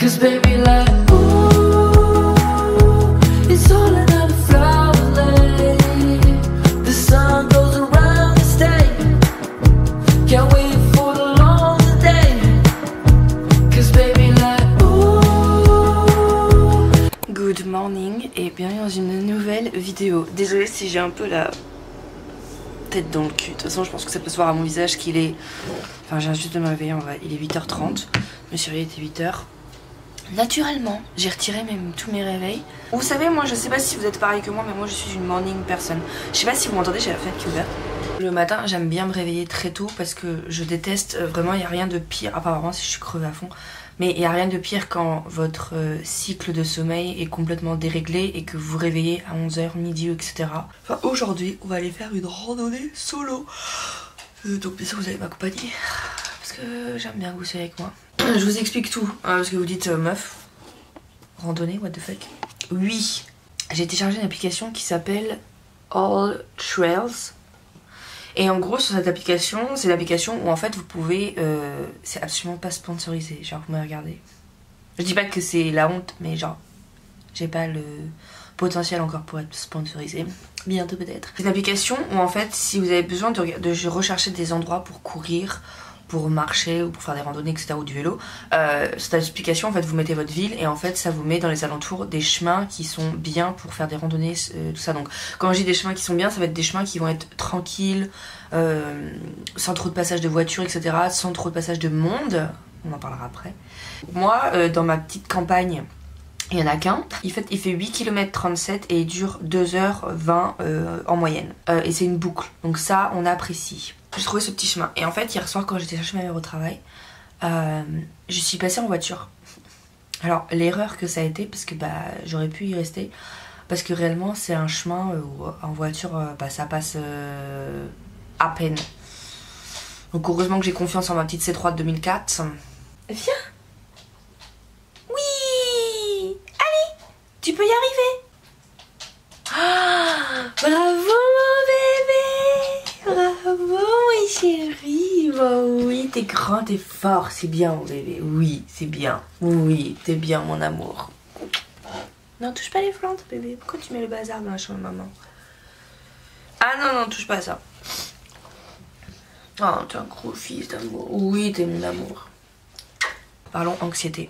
'Cause baby like ooh, it's all another flower lay. The sun goes around the state. Can't wait for the long day. 'Cause baby like ooh. Good morning et bienvenue dans une nouvelle vidéo. Désolée si j'ai un peu la tête dans le cul. De toute façon je pense que ça peut se voir à mon visage qu'il est... Enfin j'ai juste de me réveiller en vrai. Il est 8h30. Je me suis réveillée, il était 8h. Naturellement, j'ai retiré même tous mes réveils. Vous savez, moi je sais pas si vous êtes pareil que moi, mais moi je suis une morning person. Je sais pas si vous m'entendez, j'ai la fenêtre qui est ouverte. Le matin, j'aime bien me réveiller très tôt parce que je déteste vraiment, il n'y a rien de pire, à part vraiment si je suis crevée à fond. Mais il n'y a rien de pire quand votre cycle de sommeil est complètement déréglé et que vous vous réveillez à 11h, midi, etc. Enfin, aujourd'hui, on va aller faire une randonnée solo. Donc bien sûr, vous allez m'accompagner parce que j'aime bien que vous soyez avec moi. Je vous explique tout, hein, parce que vous dites meuf, randonnée, what the fuck. Oui, j'ai téléchargé une application qui s'appelle All Trails. Et en gros sur cette application, c'est l'application où en fait vous pouvez, c'est absolument pas sponsorisé, genre vous me regardez. Je dis pas que c'est la honte, mais genre j'ai pas le potentiel encore pour être sponsorisé. Bientôt peut-être. C'est une application où en fait si vous avez besoin de rechercher des endroits pour courir, pour marcher ou pour faire des randonnées etc. ou du vélo, cette application en fait vous mettez votre ville et en fait ça vous met dans les alentours des chemins qui sont bien pour faire des randonnées, tout ça. Donc quand je dis des chemins qui sont bien, ça va être des chemins qui vont être tranquilles, sans trop de passage de voitures etc., sans trop de passage de monde, on en parlera après. Moi dans ma petite campagne, il n'y en a qu'un, il fait 8 km 37 et il dure 2h20 en moyenne. Et c'est une boucle, donc ça on apprécie. J'ai trouvé ce petit chemin. Et en fait hier soir quand j'étais chercher ma mère au travail, je suis passée en voiture. Alors l'erreur que ça a été, parce que bah j'aurais pu y rester, parce que réellement c'est un chemin où en voiture bah, ça passe à peine. Donc heureusement que j'ai confiance en ma petite C3 de 2004. Viens. Oui. Allez, tu peux y arriver. Ah, bravo mon bébé. Bravo mon chéri. Oh, oui, t'es grand, t'es fort, c'est bien mon bébé. Oui, c'est bien. Oui, t'es bien mon amour. Non, touche pas les plantes bébé. Pourquoi tu mets le bazar dans la chambre de maman? Ah non, non, touche pas à ça. Oh, t'es un gros fils d'amour. Oui, t'es mon amour. Parlons anxiété.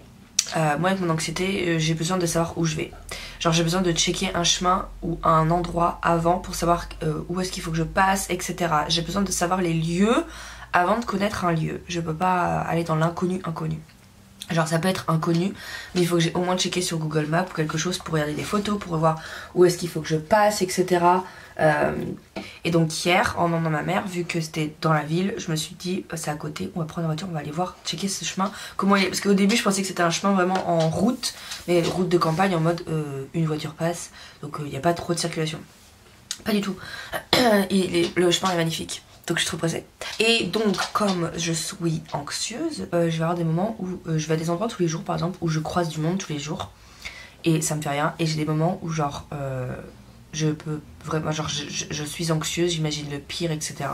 Moi avec mon anxiété, j'ai besoin de savoir où je vais. Genre j'ai besoin de checker un chemin ou un endroit avant pour savoir où est-ce qu'il faut que je passe, etc. J'ai besoin de savoir les lieux avant de connaître un lieu. Je peux pas aller dans l'inconnu inconnu. Genre ça peut être inconnu, mais il faut que j'ai au moins checké sur Google Maps ou quelque chose pour regarder des photos, pour voir où est-ce qu'il faut que je passe, etc. Et donc hier, en emmenant ma mère, vu que c'était dans la ville, je me suis dit c'est à côté, on va prendre la voiture, on va aller voir, checker ce chemin, comment il est. Parce qu'au début je pensais que c'était un chemin vraiment en route, mais route de campagne en mode une voiture passe, donc il n'y a pas trop de circulation. Pas du tout. Le chemin est magnifique. Donc je suis trop pressée. Et donc comme je suis anxieuse, je vais avoir des moments où je vais à des endroits tous les jours par exemple, où je croise du monde tous les jours. Et ça me fait rien. Et j'ai des moments où genre je peux vraiment, genre je suis anxieuse, j'imagine le pire, etc.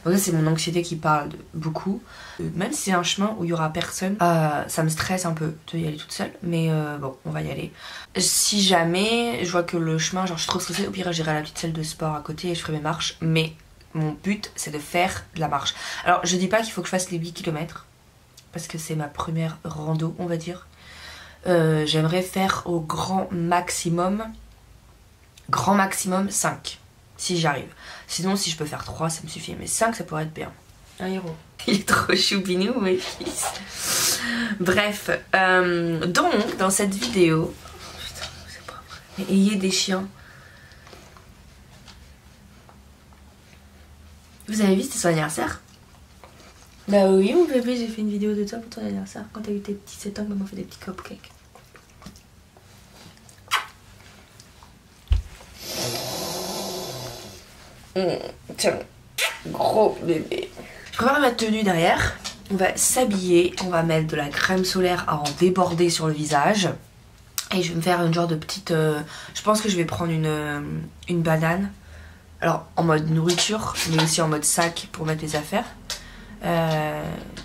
Donc ça c'est mon anxiété qui parle beaucoup. Même si c'est un chemin où il y aura personne, ça me stresse un peu de y aller toute seule. Mais bon, on va y aller. Si jamais je vois que le chemin, genre je suis trop stressée, au pire j'irai à la petite salle de sport à côté et je ferai mes marches. Mais mon but c'est de faire de la marche. Alors je dis pas qu'il faut que je fasse les 8 km parce que c'est ma première rando on va dire. J'aimerais faire au grand maximum 5 si j'arrive. Sinon si je peux faire 3 ça me suffit, mais 5 ça pourrait être bien. Un héros. Il est trop choupinou mes fils. Bref, donc dans cette vidéo, putain c'est pas vrai, mais ayez des chiens. Vous avez vu, c'était son anniversaire? Bah oui mon bébé, j'ai fait une vidéo de toi pour ton anniversaire. Quand t'as eu tes petits 7 ans, maman fait des petits cupcakes. Tiens, gros bébé. Je prépare ma tenue derrière. On va s'habiller, on va mettre de la crème solaire à en déborder sur le visage. Et je vais me faire une genre de petite... je pense que je vais prendre une banane. Alors en mode nourriture, mais aussi en mode sac pour mettre les affaires.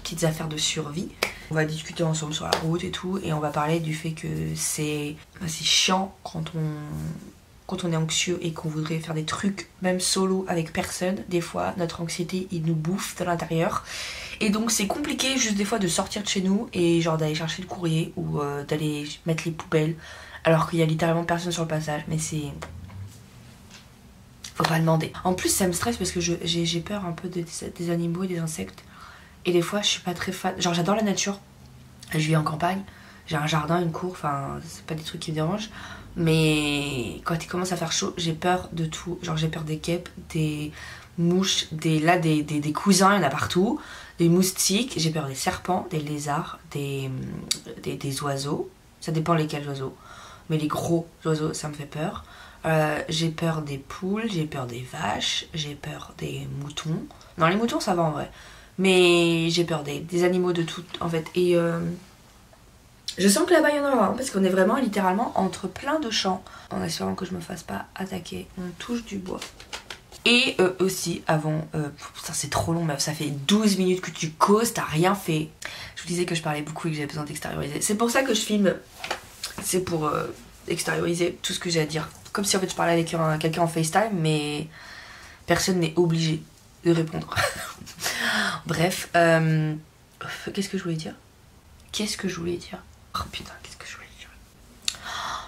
Petites affaires de survie. On va discuter ensemble sur la route et tout, et on va parler du fait que c'est chiant quand on est anxieux et qu'on voudrait faire des trucs, même solo avec personne. Des fois, notre anxiété, il nous bouffe de l'intérieur. Et donc c'est compliqué juste des fois de sortir de chez nous et genre d'aller chercher le courrier ou d'aller mettre les poubelles alors qu'il y a littéralement personne sur le passage. Mais c'est... faut pas demander. En plus ça me stresse parce que j'ai peur un peu des animaux et des insectes. Et des fois je suis pas très fan. Genre j'adore la nature. Je vis en campagne. J'ai un jardin, une cour. Enfin c'est pas des trucs qui me dérangent. Mais quand il commence à faire chaud, j'ai peur de tout. Genre j'ai peur des guêpes, des mouches, des cousins, il y en a partout. Des moustiques, j'ai peur des serpents, des lézards, des oiseaux. Ça dépend lesquels oiseaux. Mais les gros oiseaux, ça me fait peur. J'ai peur des poules, j'ai peur des vaches, j'ai peur des moutons. Non, les moutons, ça va en vrai. Mais j'ai peur des animaux de tout, en fait. Et je sens que là-bas, il y en aura, parce qu'on est vraiment littéralement entre plein de champs. En espérant que je me fasse pas attaquer. On touche du bois. Et aussi avant, putain c'est trop long meuf, ça fait 12 minutes que tu causes, t'as rien fait. Je vous disais que je parlais beaucoup et que j'avais besoin d'extérioriser. C'est pour ça que je filme, c'est pour extérioriser tout ce que j'ai à dire. Comme si en fait je parlais avec quelqu'un en FaceTime, mais personne n'est obligé de répondre. Bref, qu'est-ce que je voulais dire? Oh putain, qu'est-ce que je voulais dire?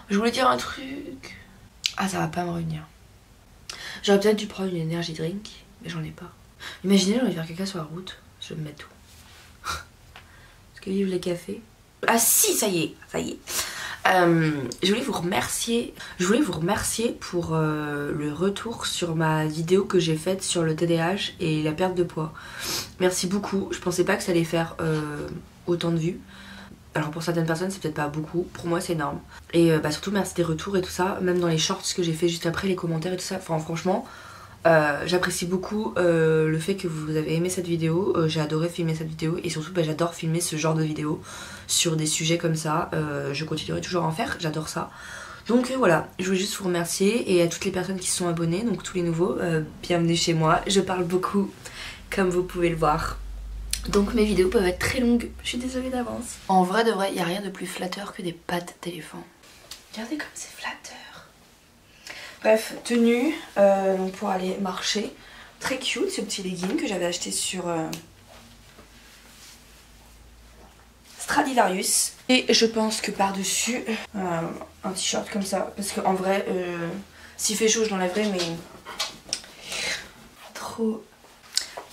Je voulais dire un truc. Ah ça va pas me revenir. J'aurais peut-être dû prendre une energy drink, mais j'en ai pas. Imaginez, j'ai envie de faire caca sur la route, je vais me mettre tout. Parce que vivent les cafés. Ah si, ça y est. Je voulais vous remercier pour le retour sur ma vidéo que j'ai faite sur le TDAH et la perte de poids. Merci beaucoup, je pensais pas que ça allait faire autant de vues. Alors pour certaines personnes c'est peut-être pas beaucoup, pour moi c'est énorme. Et surtout merci des retours et tout ça, même dans les shorts que j'ai fait juste après, les commentaires et tout ça. Enfin franchement j'apprécie beaucoup le fait que vous avez aimé cette vidéo. J'ai adoré filmer cette vidéo et surtout j'adore filmer ce genre de vidéo sur des sujets comme ça. Je continuerai toujours à en faire, j'adore ça. Donc voilà, je voulais juste vous remercier et à toutes les personnes qui se sont abonnées, donc tous les nouveaux, bienvenue chez moi. Je parle beaucoup comme vous pouvez le voir. Donc mes vidéos peuvent être très longues, je suis désolée d'avance. En vrai de vrai, il n'y a rien de plus flatteur que des pattes d'éléphant. Regardez comme c'est flatteur. Bref, tenue pour aller marcher. Très cute ce petit legging que j'avais acheté sur Stradivarius. Et je pense que par-dessus, un t-shirt comme ça. Parce qu'en vrai, s'il fait chaud je l'enlèverai mais...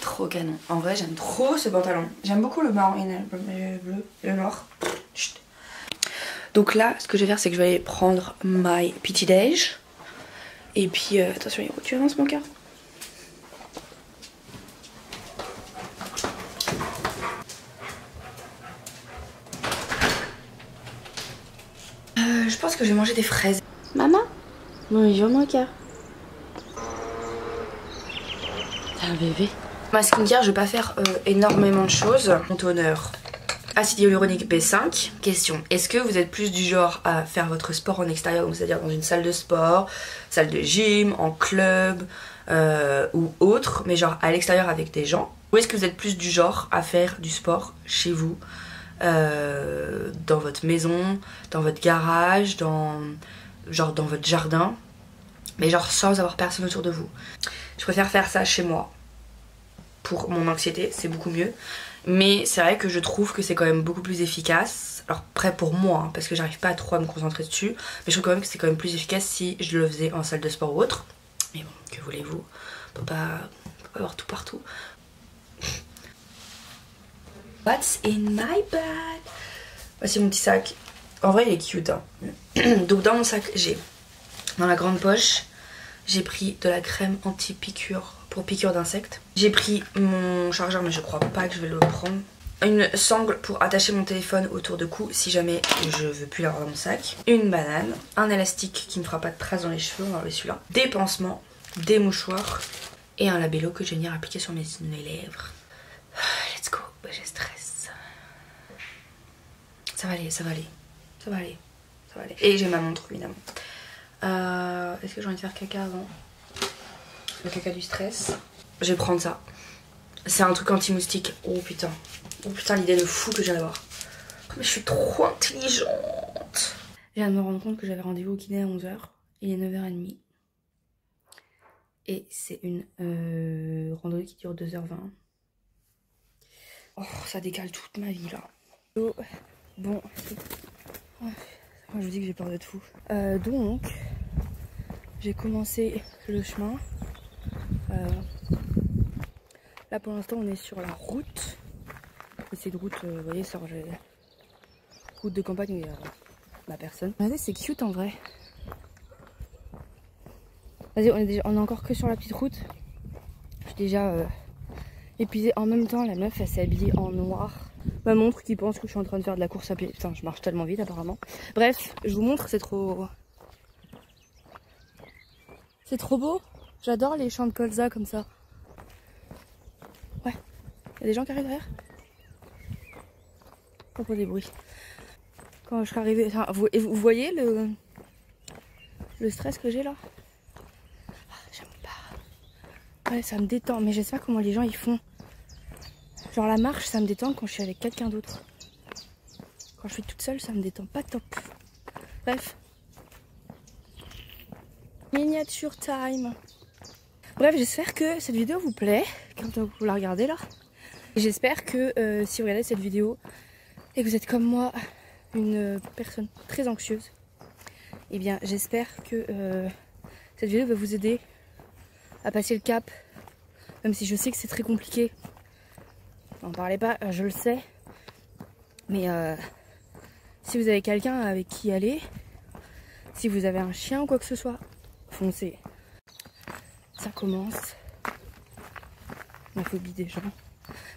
Trop canon. En vrai j'aime trop ce pantalon. J'aime beaucoup le marron et le bleu et le noir. Chut. Donc là ce que je vais faire c'est que je vais aller prendre my petit déj. Et puis attention tu avances mon cœur. Je pense que je vais manger des fraises. Maman, bonjour mon cœur. T'as un bébé. Ma skincare, je vais pas faire énormément de choses. Mon toner, acide hyaluronique B5. Question, est-ce que vous êtes plus du genre à faire votre sport en extérieur, c'est-à-dire dans une salle de sport, salle de gym, en club ou autre, mais genre à l'extérieur avec des gens? Ou est-ce que vous êtes plus du genre à faire du sport chez vous, dans votre maison, dans votre garage, dans votre jardin, mais genre sans avoir personne autour de vous? Je préfère faire ça chez moi. Pour mon anxiété, c'est beaucoup mieux. Mais c'est vrai que je trouve que c'est quand même beaucoup plus efficace. Alors après pour moi, hein, parce que j'arrive pas trop à me concentrer dessus. Mais je trouve quand même que c'est quand même plus efficace si je le faisais en salle de sport ou autre. Mais bon, que voulez-vous, on peut pas avoir tout partout. What's in my bag? Voici mon petit sac. En vrai il est cute hein. Donc dans mon sac j'ai, dans la grande poche, j'ai pris de la crème anti-piqûre pour piqûre d'insectes. J'ai pris mon chargeur mais je crois pas que je vais le prendre. Une sangle pour attacher mon téléphone autour de cou si jamais je veux plus l'avoir dans mon sac. Une banane, un élastique qui me fera pas de traces dans les cheveux, on va enlever celui-là. Des pansements, des mouchoirs et un labello que je vais venir appliquer sur mes lèvres. Let's go, j'ai stress. Ça va aller, ça va aller, ça va aller, ça va aller. Et j'ai ma montre évidemment. Est-ce que j'ai envie de faire caca avant? Le caca du stress. Je vais prendre ça. C'est un truc anti-moustique. Oh putain. Oh putain, l'idée de fou que j'ai d'avoir. Mais je suis trop intelligente. Je viens de me rendre compte que j'avais rendez-vous au kiné à 11 h. Il est 9 h30. Et c'est une randonnée qui dure 2 h 20. Oh, ça décale toute ma vie là. Oh, bon. Moi je vous dis que j'ai peur de tout. Donc, j'ai commencé le chemin. Là pour l'instant on est sur la route. C'est une route, vous voyez, ça, route de campagne où il y a ma personne. Regardez, c'est cute en vrai. Vas-y, on est encore que sur la petite route. Je suis déjà épuisée. En même temps, la meuf, elle s'est habillée en noir. Ma montre qui pense que je suis en train de faire de la course à pied. Putain, je marche tellement vite apparemment. Bref, je vous montre, c'est trop... C'est trop beau. J'adore les champs de colza comme ça. Ouais. Il y a des gens qui arrivent derrière. Pas des bruits. Quand je serai arrivée... Enfin, vous voyez le stress que j'ai là? J'aime pas. Ouais, ça me détend. Mais je sais pas comment les gens ils font. Genre la marche, ça me détend quand je suis avec quelqu'un d'autre. Quand je suis toute seule, ça me détend pas top. Bref. Miniature time. Bref, j'espère que cette vidéo vous plaît quand vous la regardez là. J'espère que si vous regardez cette vidéo et que vous êtes comme moi une personne très anxieuse, eh bien j'espère que cette vidéo va vous aider à passer le cap. Même si je sais que c'est très compliqué. N'en parlez pas, je le sais. Mais si vous avez quelqu'un avec qui aller, si vous avez un chien ou quoi que ce soit, foncez. Ça commence. La phobie des gens.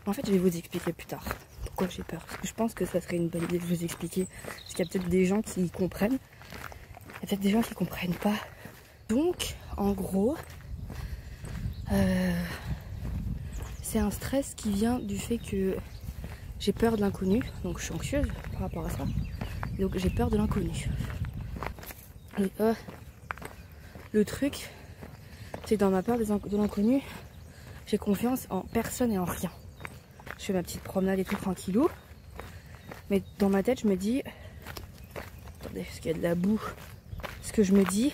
En fait, je vais vous expliquer plus tard pourquoi j'ai peur. Parce que je pense que ça serait une bonne idée de vous expliquer. Parce qu'il y a peut-être des gens qui comprennent. Il y a peut-être des gens qui comprennent pas. Donc, en gros, c'est un stress qui vient du fait que j'ai peur de l'inconnu. Donc, je suis anxieuse par rapport à ça. Donc, j'ai peur de l'inconnu. Le truc, c'est que dans ma peur de l'inconnu, j'ai confiance en personne et en rien. Je fais ma petite promenade et tout tranquillou. Mais dans ma tête, je me dis... Attendez, parce qu'il y a de la boue. Ce que je me dis,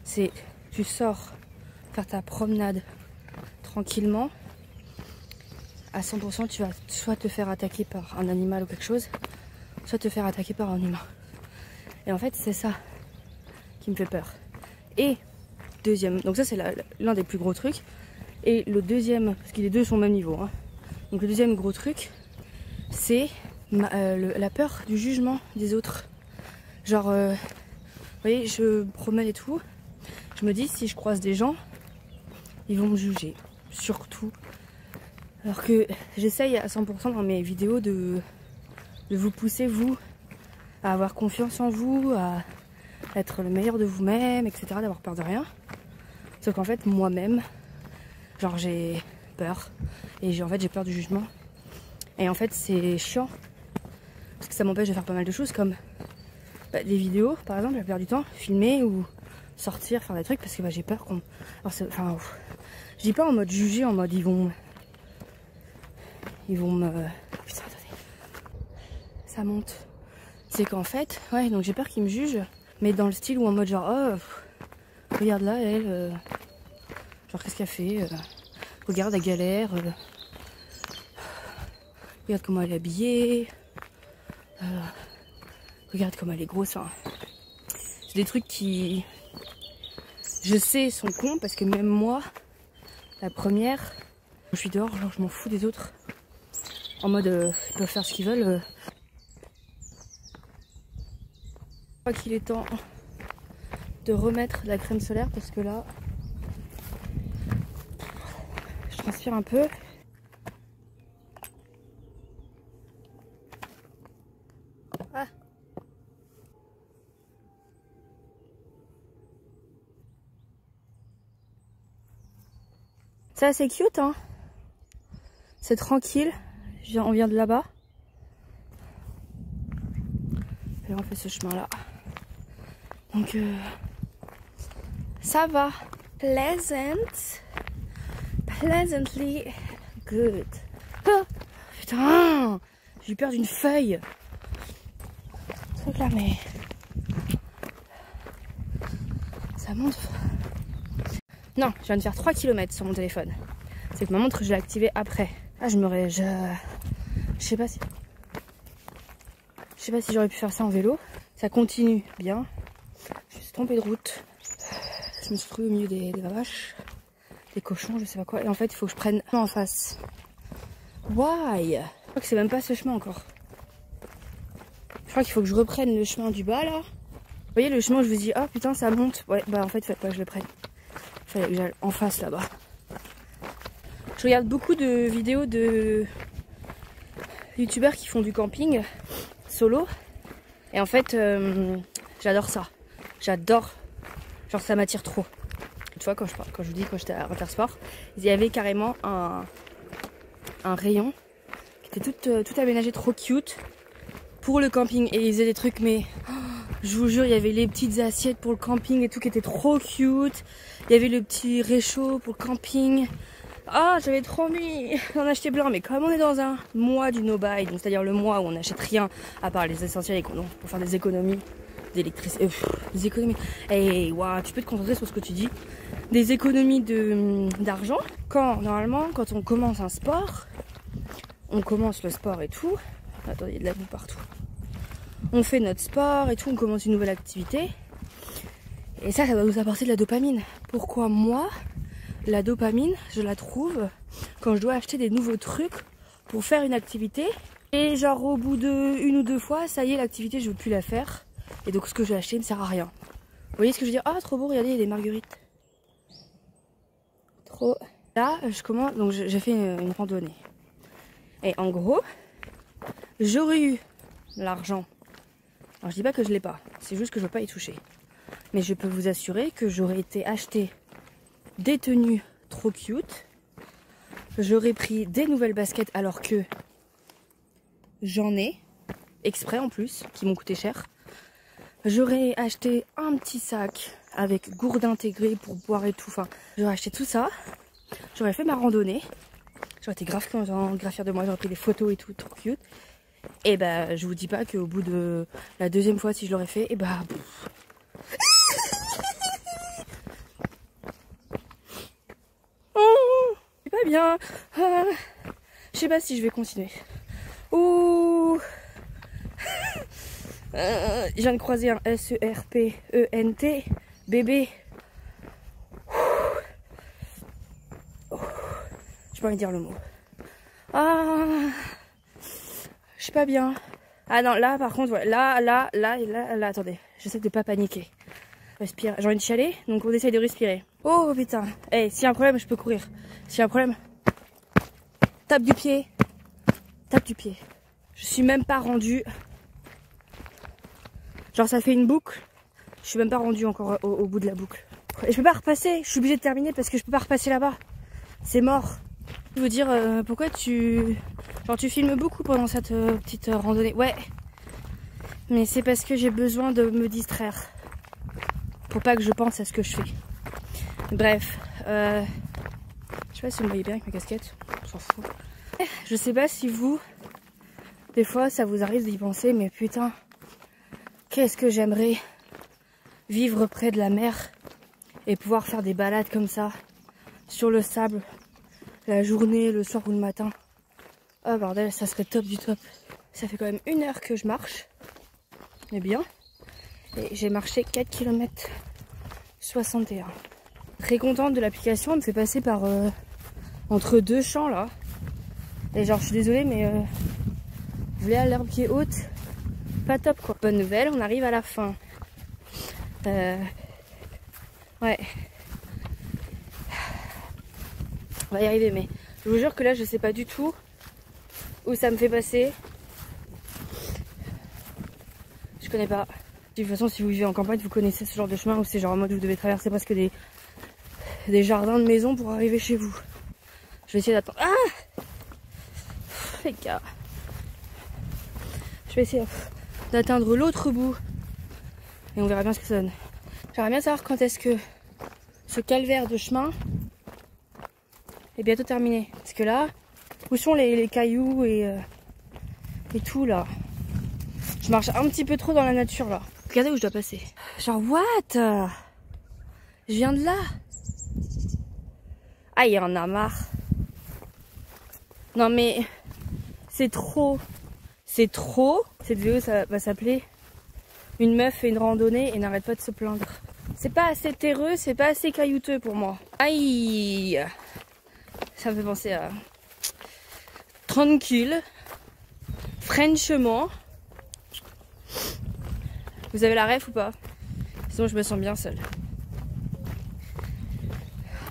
c'est... Tu sors faire ta promenade tranquillement. À 100%, tu vas soit te faire attaquer par un animal ou quelque chose, soit te faire attaquer par un humain. Et en fait, c'est ça qui me fait peur. Et deuxième, donc ça c'est l'un des plus gros trucs. Et le deuxième, parce que les deux sont au même niveau, hein. Donc le deuxième gros truc, c'est la peur du jugement des autres. Genre, vous voyez, je me promène et tout. Je me dis, si je croise des gens, ils vont me juger. Surtout. Alors que j'essaye à 100% dans mes vidéos de vous pousser, vous, à avoir confiance en vous, à être le meilleur de vous-même, etc. D'avoir peur de rien. Sauf qu'en fait, moi-même, genre j'ai peur. Et en fait, j'ai peur du jugement. Et en fait, c'est chiant. Parce que ça m'empêche de faire pas mal de choses comme des vidéos, par exemple, la plupart du temps, filmer ou sortir, faire des trucs parce que j'ai peur qu'on... Enfin, je dis pas en mode juger, en mode ils vont me... Putain, attendez. Ça monte. C'est qu'en fait, ouais, donc j'ai peur qu'ils me jugent, mais dans le style où en mode genre, oh, regarde là, elle, genre qu'est-ce qu'elle fait, regarde la galère, regarde comment elle est habillée, regarde comment elle est grosse. Hein. C'est des trucs qui, je sais, sont cons parce que même moi, la première, je suis dehors, genre je m'en fous des autres. En mode, ils peuvent faire ce qu'ils veulent. Je crois qu'il est temps de remettre la crème solaire parce que là, je transpire un peu. Ah. C'est assez cute, hein. C'est tranquille. On vient de là-bas. Et on fait ce chemin-là. Donc, ça va. Pleasantly good. Oh, putain, j'ai eu peur d'une feuille. monte là, mais ça monte. Non, je viens de faire 3 km sur mon téléphone. C'est que ma montre, je l'ai activée après. Ah, je sais pas si j'aurais pu faire ça en vélo. Ça continue bien. Je me suis trompée de route. Je me suis trouvée au milieu des vaches, des cochons, je sais pas quoi. Et en fait, il faut que je prenne en face. Why? Je crois que c'est même pas ce chemin encore. Je crois qu'il faut que je reprenne le chemin du bas là. Vous voyez le chemin où je vous dis, ah putain, ça monte. Ouais, bah en fait, il fallait pas que je le prenne. Il fallait que j'aille en face là-bas. Je regarde beaucoup de vidéos de youtubeurs qui font du camping solo. Et en fait, j'adore ça. J'adore. Genre ça m'attire trop. Une fois quand je vous dis quand j'étais à Intersport, il y avait carrément un rayon qui était tout aménagé, trop cute pour le camping. Et ils faisaient des trucs, mais oh, je vous jure, il y avait les petites assiettes pour le camping et tout qui était trop cute. Il y avait le petit réchaud pour le camping. Ah, j'avais trop envie d'en acheter plein, mais comme on est dans un mois du no-buy, donc c'est-à-dire le mois où on n'achète rien à part les essentiels et pour faire des économies d'électricité, des économies. Et waouh, tu peux te concentrer sur ce que tu dis. Des économies d'argent. Normalement, quand on commence un sport, on commence le sport et tout. Attendez, il y a de la boue partout. On fait notre sport et tout, on commence une nouvelle activité. Et ça va nous apporter de la dopamine. Pourquoi moi, la dopamine, je la trouve quand je dois acheter des nouveaux trucs pour faire une activité. Et genre au bout de 1 ou 2 fois, ça y est, l'activité, je veux plus la faire. Et donc ce que j'ai acheté ne sert à rien. Vous voyez ce que je veux dire? Ah, trop beau, regardez, il y a des marguerites. Trop. Là, je commence, donc j'ai fait une randonnée. Et en gros, j'aurais eu l'argent. Alors je dis pas que je l'ai pas, c'est juste que je veux pas y toucher. Mais je peux vous assurer que j'aurais été acheter des tenues trop cute. J'aurais pris des nouvelles baskets alors que j'en ai, exprès en plus, qui m'ont coûté cher. J'aurais acheté un petit sac avec gourde intégrée pour boire et tout. Enfin, j'aurais acheté tout ça. J'aurais fait ma randonnée. J'aurais été grave fière de moi. J'aurais pris des photos et tout, trop cute. Et bah, je vous dis pas qu'au bout de la 2e fois, si je l'aurais fait, et bah... C'est pas bien. Je sais pas si je vais continuer. Ouh. Je viens de croiser un SERPENT bébé. J'ai pas envie de dire le mot. Ah, je suis pas bien. Ah non, là par contre, ouais, là, attendez, j'essaie de pas paniquer. Respire, j'ai envie de chialer, donc on essaye de respirer. Oh putain, hey, s'il y a un problème, je peux courir. S'il y a un problème, tape du pied. Tape du pied. Je suis même pas rendue. Genre ça fait une boucle. Je suis même pas rendue encore au bout de la boucle. Et je peux pas repasser. Je suis obligée de terminer parce que je peux pas repasser là-bas. C'est mort. Je veux dire, pourquoi tu filmes beaucoup pendant cette petite randonnée? Ouais. Mais c'est parce que j'ai besoin de me distraire. Pour pas que je pense à ce que je fais. Bref. Je sais pas si vous me voyez bien avec ma casquette. On s'en fout. Je sais pas si vous, des fois ça vous arrive d'y penser, mais putain, qu'est-ce que j'aimerais vivre près de la mer et pouvoir faire des balades comme ça, sur le sable, la journée, le soir ou le matin. Oh bordel, ça serait top du top. Ça fait quand même 1 heure que je marche, mais bien. Et j'ai marché 4 km 61. Très contente de l'application, elle me fait passer par entre 2 champs là. Et genre je suis désolée mais je voulais à l'herbe qui est haute, pas top quoi. Bonne nouvelle, on arrive à la fin. Ouais. On va y arriver, mais je vous jure que là je sais pas du tout où ça me fait passer. Je connais pas. De toute façon si vous vivez en campagne vous connaissez ce genre de chemin où c'est genre en mode vous devez traverser presque des jardins de maison pour arriver chez vous. Je vais essayer d'attendre. Ah, les gars. Je vais essayer d'atteindre l'autre bout. Et on verra bien ce que ça donne. J'aimerais bien savoir quand est-ce que ce calvaire de chemin est bientôt terminé. Parce que là, où sont les cailloux et tout là? Je marche un petit peu trop dans la nature là. Regardez où je dois passer. Genre what? Je viens de là. Ah, il en a marre. Non mais c'est trop. C'est trop. Cette vidéo ça va s'appeler une meuf fait une randonnée et n'arrête pas de se plaindre. C'est pas assez terreux, c'est pas assez caillouteux pour moi. Aïe. Ça me fait penser à tranquille. Franchement. Vous avez la ref ou pas? Sinon je me sens bien seule.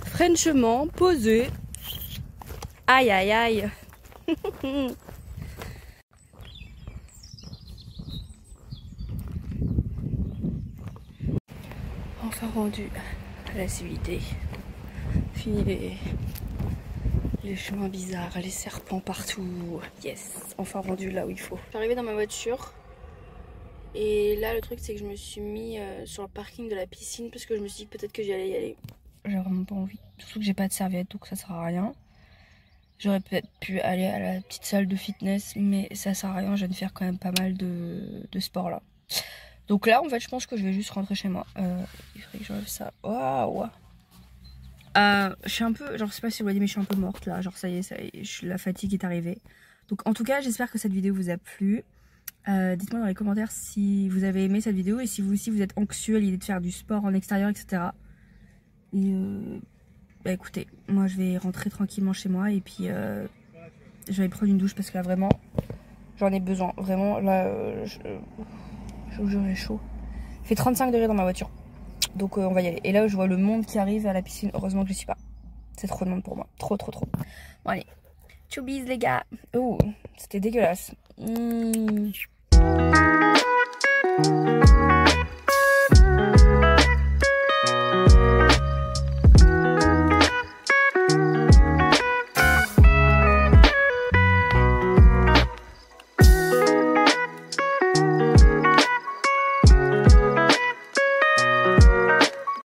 Franchement, posé. Aïe aïe aïe. Enfin rendu à la civilité. Fini les chemins bizarres, les serpents partout. Yes, enfin rendu là où il faut. Je suis arrivée dans ma voiture. Et là le truc c'est que je me suis mis sur le parking de la piscine parce que je me suis dit peut-être que j'allais y aller. J'ai vraiment pas envie. Surtout que j'ai pas de serviette donc ça sert à rien. J'aurais peut-être pu aller à la petite salle de fitness mais ça sert à rien. Je viens de faire quand même pas mal de sport là. Donc là en fait je pense que je vais juste rentrer chez moi. Il faudrait que j'enlève ça. Waouh. Je suis un peu, genre je sais pas si vous voyez mais je suis un peu morte là. Genre ça y est, la fatigue est arrivée. Donc en tout cas j'espère que cette vidéo vous a plu. Dites-moi dans les commentaires si vous avez aimé cette vidéo et si vous aussi vous êtes anxieux à l'idée de faire du sport en extérieur, etc. Et bah écoutez, moi je vais rentrer tranquillement chez moi et puis je vais prendre une douche parce que là vraiment j'en ai besoin. Vraiment là, je vous jure j'ai chaud. Il fait 35 degrés dans ma voiture. Donc on va y aller. Et là je vois le monde qui arrive à la piscine. Heureusement que je suis pas. C'est trop de monde pour moi. Trop. Bon allez. Tchoubies les gars. Oh, c'était dégueulasse.